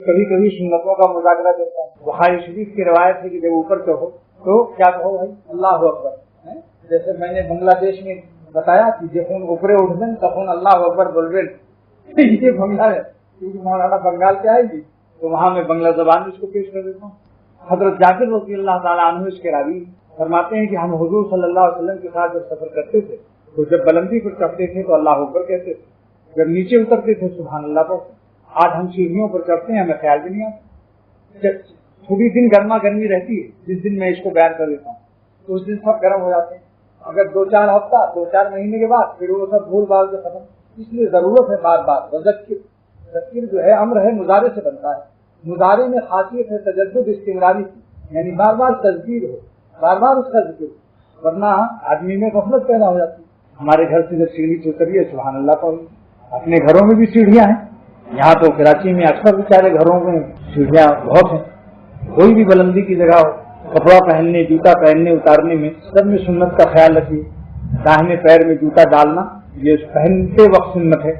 کبھی کبھی سنتوں کا مذاکرہ کرتا ہوں. بخاری شریف کی روایت ہے کہ جب اوپر چڑھو تو کیا کہو بھائی؟ اللہ اکبر. جیسے میں نے بنگلہ دیش میں بتایا کہ جخون اوپرے اٹھن تخون اللہ اکبر بولبین. یہ بنگلہ ہے کیونکہ مولانا بنگال سے آئے گی تو وہاں میں بنگلہ زبان اس کو پیش کر دیتا ہوں. حضرت جابر رضی اللہ تعالیٰ عنہ اس کے راوی فرماتے ہیں کہ ہم حضور صلی اللہ علیہ وسلم کے ساتھ جب سفر کرتے تھے تو جب بلندی پر چڑھتے تھے تو اللہ اکبر کہتے تھے, جب نیچے اترتے تھے سبحان اللہ پڑھتے. آج ہم سیڑھیوں پر چڑھتے ہیں, ہمیں خیال بھی نہیں آتا. تھوڑی دن گرما گرمی رہتی ہے, جس دن میں اس کو بیان کر دیتا ہوں تو اس دن سب گرم ہو جاتے ہیں. اگر 2-4 ہفتہ 2-4 مہینے کے بعد پھر وہ سب بھول بھال سے ختم. اس لیے ضرورت ہے بار بار تذکر جو ہے امر ہے مضارع سے بنتا ہے. مضارع میں خاصیت ہے تجدد استمراری کی, یعنی بار بار تذکیر ہو, بار بار اس کا ذکر ہو, ورنہ آدمی میں غفلت پیدا ہو جاتی ہے. ہمارے گھر سے جب سیڑھی سے اتریے سبحان اللہ پڑھو. اپنے گھروں میں بھی سیڑھیاں ہیں, یہاں تو کراچی میں اکثر بیچارے گھروں میں سیڑھیاں بہت ہیں. کوئی بھی بلندی کی جگہ ہو, کپڑا پہننے جوتا پہننے اتارنے میں سب میں سنت کا خیال رکھیے. داہنے پیر میں جوتا ڈالنا یہ پہنتے وقت سنت ہے,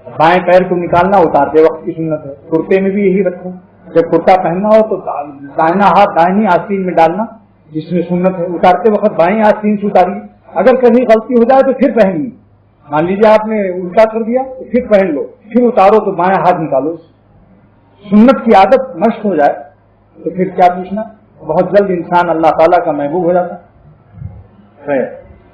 بائیں پیر کو نکالنا اتارتے وقت کی سنت ہے. کرتے میں بھی یہی رکھو, جب کرتا پہننا ہو تو دائنا ہاتھ دائنی آستین میں ڈالنا جس میں سنت ہے. اتارتے وقت بائیں آستین سے اتاریے. اگر کہیں غلطی ہو جائے تو پھر پہنیے. مان لیجیے آپ نے الٹا کر دیا تو پھر پہن لو, پھر اتارو تو بائیں ہاتھ نکالو. سنت کی عادت مشق ہو جائے تو پھر کیا پوچھنا. بہت جلد انسان اللہ تعالیٰ کا محبوب ہو جاتا ہے.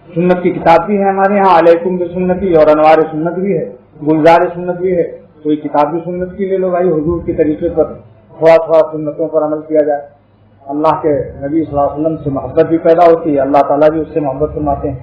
سنت کی کتاب بھی ہے ہمارے یہاں, علیکم بسنتی, اور انوار سنت بھی ہے, گلزار سنت بھی ہے. کوئی کتاب بھی سنت کی لے لو بھائی, حضور کے طریقے پر تھوڑا تھوڑا سنتوں پر عمل کیا جائے. اللہ کے نبی صلی اللہ علیہ وسلم سے محبت بھی پیدا ہوتی ہے, اللہ تعالیٰ بھی اس سے محبت فرماتے ہیں.